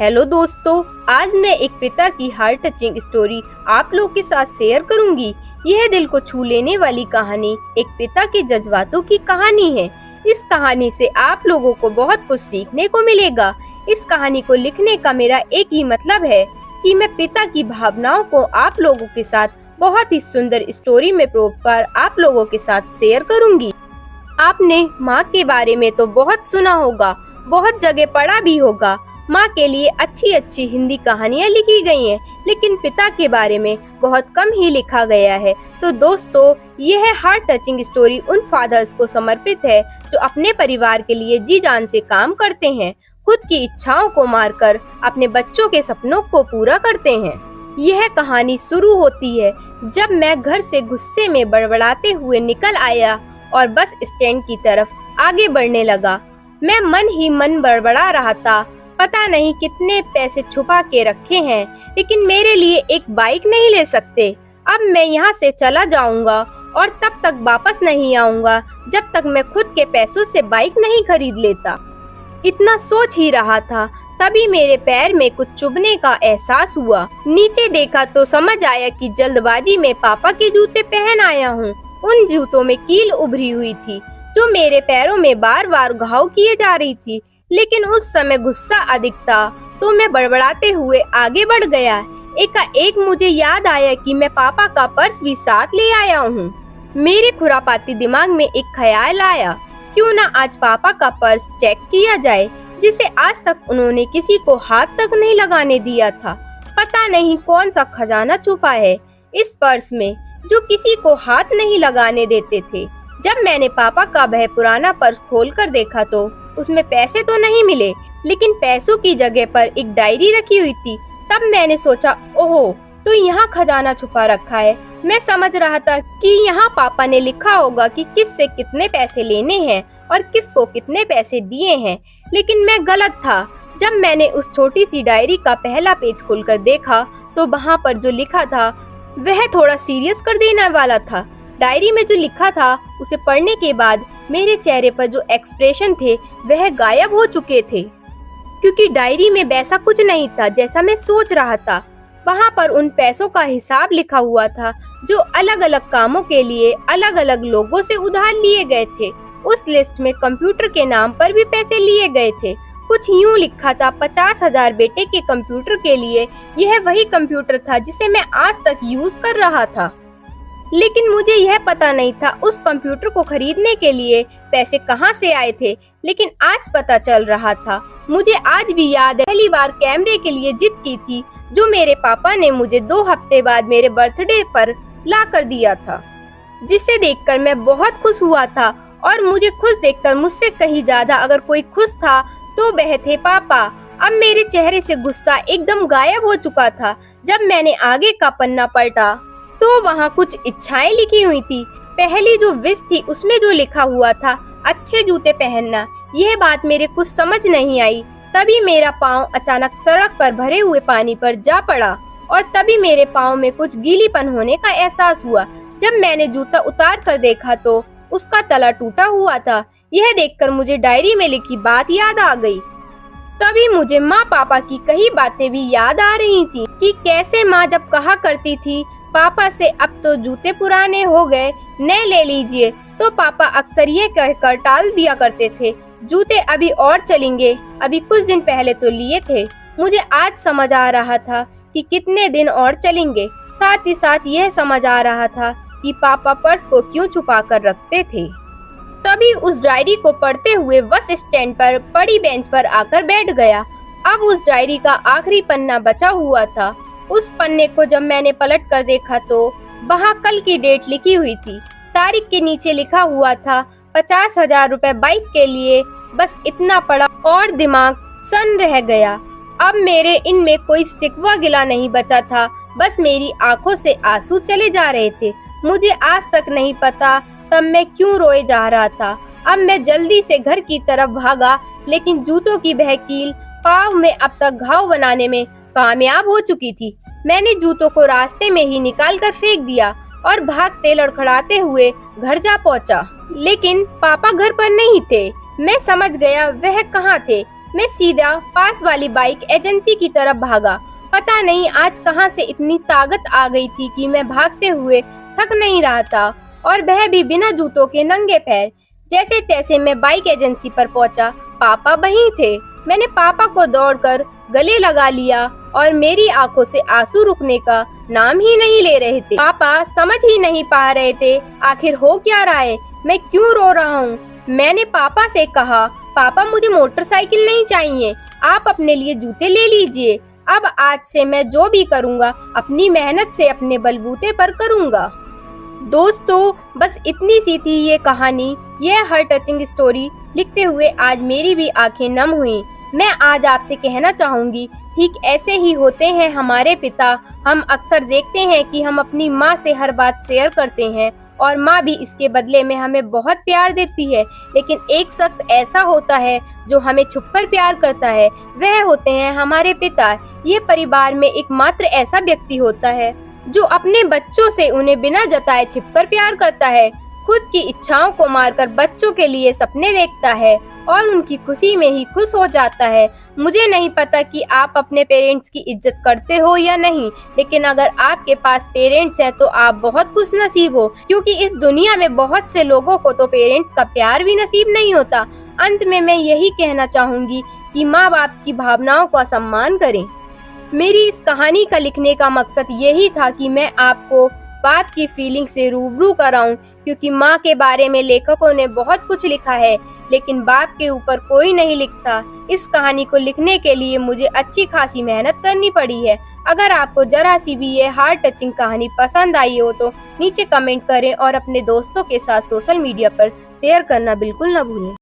Hello दोस्तों, आज मैं एक पिता की हार्ट टचिंग स्टोरी आप लोग के साथ शेयर करूंगी। यह दिल को छू लेने वाली कहानी एक पिता के जज्बातों की कहानी है। इस कहानी से आप लोगों को बहुत कुछ सीखने को मिलेगा। इस कहानी को लिखने का मेरा एक ही मतलब है कि मैं पिता की भावनाओं को आप लोगों के साथ बहुत ही सुंदर स्टोरी में प्रोप कर आप लोगों के साथ शेयर करूंगी। आपने माँ के बारे में तो बहुत सुना होगा, बहुत जगह पढ़ा भी होगा। माँ के लिए अच्छी अच्छी हिंदी कहानियाँ लिखी गई हैं, लेकिन पिता के बारे में बहुत कम ही लिखा गया है। तो दोस्तों, यह हार्ट टचिंग स्टोरी उन फादर्स को समर्पित है जो अपने परिवार के लिए जी जान से काम करते हैं, खुद की इच्छाओं को मारकर अपने बच्चों के सपनों को पूरा करते हैं। यह कहानी शुरू होती है जब मैं घर से गुस्से में बड़बड़ाते हुए निकल आया और बस स्टैंड की तरफ आगे बढ़ने लगा। मैं मन ही मन बड़बड़ा रहा था, पता नहीं कितने पैसे छुपा के रखे हैं, लेकिन मेरे लिए एक बाइक नहीं ले सकते। अब मैं यहाँ से चला जाऊंगा और तब तक वापस नहीं आऊंगा जब तक मैं खुद के पैसों से बाइक नहीं खरीद लेता। इतना सोच ही रहा था, तभी मेरे पैर में कुछ चुभने का एहसास हुआ। नीचे देखा तो समझ आया कि जल्दबाजी में पापा के जूते पहन आया हूँ। उन जूतों में कील उभरी हुई थी जो मेरे पैरों में बार बार घाव किए जा रही थी, लेकिन उस समय गुस्सा अधिक था तो मैं बड़बड़ाते हुए आगे बढ़ गया। एकाएक मुझे याद आया कि मैं पापा का पर्स भी साथ ले आया हूँ। मेरे खुरापाती दिमाग में एक ख्याल आया, क्यों ना आज पापा का पर्स चेक किया जाए, जिसे आज तक उन्होंने किसी को हाथ तक नहीं लगाने दिया था। पता नहीं कौन सा खजाना छुपा है इस पर्स में जो किसी को हाथ नहीं लगाने देते थे। जब मैंने पापा का वह पुराना पर्स खोलकर देखा तो उसमें पैसे तो नहीं मिले, लेकिन पैसों की जगह पर एक डायरी रखी हुई थी। तब मैंने सोचा, ओहो, तो यहाँ खजाना छुपा रखा है। मैं समझ रहा था कि यहाँ पापा ने लिखा होगा कि किस से कितने पैसे लेने हैं और किसको कितने पैसे दिए हैं, लेकिन मैं गलत था। जब मैंने उस छोटी सी डायरी का पहला पेज खोलकर देखा तो वहाँ पर जो लिखा था वह थोड़ा सीरियस कर देने वाला था। डायरी में जो लिखा था उसे पढ़ने के बाद मेरे चेहरे पर जो एक्सप्रेशन थे वह गायब हो चुके थे, क्योंकि डायरी में वैसा कुछ नहीं था जैसा मैं सोच रहा था। वहाँ पर उन पैसों का हिसाब लिखा हुआ था जो अलग अलग कामों के लिए अलग अलग लोगों से उधार लिए गए थे। उस लिस्ट में कंप्यूटर के नाम पर भी पैसे लिए गए थे। कुछ यूँ लिखा था, 50,000 बेटे के कंप्यूटर के लिए। यह वही कंप्यूटर था जिसे मैं आज तक यूज कर रहा था, लेकिन मुझे यह पता नहीं था उस कंप्यूटर को खरीदने के लिए पैसे कहां से आए थे। लेकिन आज पता चल रहा था। मुझे आज भी याद है, पहली बार कैमरे के लिए जिद की थी जो मेरे पापा ने मुझे 2 हफ्ते बाद मेरे बर्थडे पर ला कर दिया था, जिसे देखकर मैं बहुत खुश हुआ था। और मुझे खुश देखकर मुझसे कहीं ज्यादा अगर कोई खुश था तो वह थे पापा। अब मेरे चेहरे से गुस्सा एकदम गायब हो चुका था। जब मैंने आगे का पन्ना पलटा तो वहाँ कुछ इच्छाएं लिखी हुई थी। पहली जो विश थी उसमें जो लिखा हुआ था, अच्छे जूते पहनना। यह बात मेरे कुछ समझ नहीं आई। तभी मेरा पाँव अचानक सड़क पर भरे हुए पानी पर जा पड़ा और तभी मेरे पाँव में कुछ गीलीपन होने का एहसास हुआ। जब मैंने जूता उतार कर देखा तो उसका तला टूटा हुआ था। यह देखकर मुझे डायरी में लिखी बात याद आ गई। तभी मुझे माँ पापा की कई बातें भी याद आ रही थी कि कैसे माँ जब कहा करती थी पापा से, अब तो जूते पुराने हो गए, नए ले लीजिए, तो पापा अक्सर ये कहकर टाल दिया करते थे, जूते अभी और चलेंगे, अभी कुछ दिन पहले तो लिए थे। मुझे आज समझ आ रहा था कि कितने दिन और चलेंगे। साथ ही साथ यह समझ आ रहा था कि पापा पर्स को क्यों छुपा कर रखते थे। तभी उस डायरी को पढ़ते हुए बस स्टैंड पर बड़ी बेंच पर आकर बैठ गया। अब उस डायरी का आखिरी पन्ना बचा हुआ था। उस पन्ने को जब मैंने पलट कर देखा तो वहाँ कल की डेट लिखी हुई थी। तारीख के नीचे लिखा हुआ था 50,000 रुपए बाइक के लिए। बस इतना पड़ा और दिमाग सन रह गया। अब मेरे इनमें कोई शिकवा गिला नहीं बचा था, बस मेरी आंखों से आंसू चले जा रहे थे। मुझे आज तक नहीं पता तब मैं क्यों रोए जा रहा था। अब मैं जल्दी से घर की तरफ भागा, लेकिन जूतों की वह कील पाँव में अब तक घाव बनाने में कामयाब हो चुकी थी। मैंने जूतों को रास्ते में ही निकाल कर फेंक दिया और भागते लड़खड़ाते हुए घर जा पहुंचा। लेकिन पापा घर पर नहीं थे। मैं समझ गया वह कहाँ थे। मैं सीधा पास वाली बाइक एजेंसी की तरफ भागा। पता नहीं आज कहां से इतनी ताकत आ गई थी कि मैं भागते हुए थक नहीं रहा था, और वह भी बिना जूतों के नंगे पैर। जैसे तैसे मैं बाइक एजेंसी पर पहुंचा। पापा वहीं थे। मैंने पापा को दौड़कर गले लगा लिया और मेरी आंखों से आंसू रुकने का नाम ही नहीं ले रहे थे। पापा समझ ही नहीं पा रहे थे आखिर हो क्या रहा है, मैं क्यों रो रहा हूँ। मैंने पापा से कहा, पापा मुझे मोटरसाइकिल नहीं चाहिए, आप अपने लिए जूते ले लीजिए। अब आज से मैं जो भी करूँगा अपनी मेहनत से अपने बलबूते पर करूँगा। दोस्तों, बस इतनी सी थी ये कहानी। यह हार्ट टचिंग स्टोरी लिखते हुए आज मेरी भी आंखें नम हुई। मैं आज आपसे कहना चाहूंगी, ठीक ऐसे ही होते हैं हमारे पिता। हम अक्सर देखते हैं कि हम अपनी माँ से हर बात शेयर करते हैं और माँ भी इसके बदले में हमें बहुत प्यार देती है। लेकिन एक शख्स ऐसा होता है जो हमें छुपकर प्यार करता है, वह होते हैं हमारे पिता। ये परिवार में एकमात्र ऐसा व्यक्ति होता है जो अपने बच्चों से उन्हें बिना जताए छिपकर प्यार करता है, खुद की इच्छाओं को मारकर बच्चों के लिए सपने देखता है और उनकी खुशी में ही खुश हो जाता है। मुझे नहीं पता कि आप अपने पेरेंट्स की इज्जत करते हो या नहीं, लेकिन अगर आपके पास पेरेंट्स हैं तो आप बहुत खुशनसीब हो, क्योंकि इस दुनिया में बहुत से लोगों को तो पेरेंट्स का प्यार भी नसीब नहीं होता। अंत में मैं यही कहना चाहूंगी कि माँ बाप की भावनाओं का सम्मान करें। मेरी इस कहानी का लिखने का मकसद यही था कि मैं आपको बाप की फीलिंग से रूबरू कराऊं, क्योंकि माँ के बारे में लेखकों ने बहुत कुछ लिखा है, लेकिन बाप के ऊपर कोई नहीं लिखता। इस कहानी को लिखने के लिए मुझे अच्छी खासी मेहनत करनी पड़ी है। अगर आपको जरा सी भी ये हार्ट टचिंग कहानी पसंद आई हो तो नीचे कमेंट करें और अपने दोस्तों के साथ सोशल मीडिया पर शेयर करना बिल्कुल न भूलें।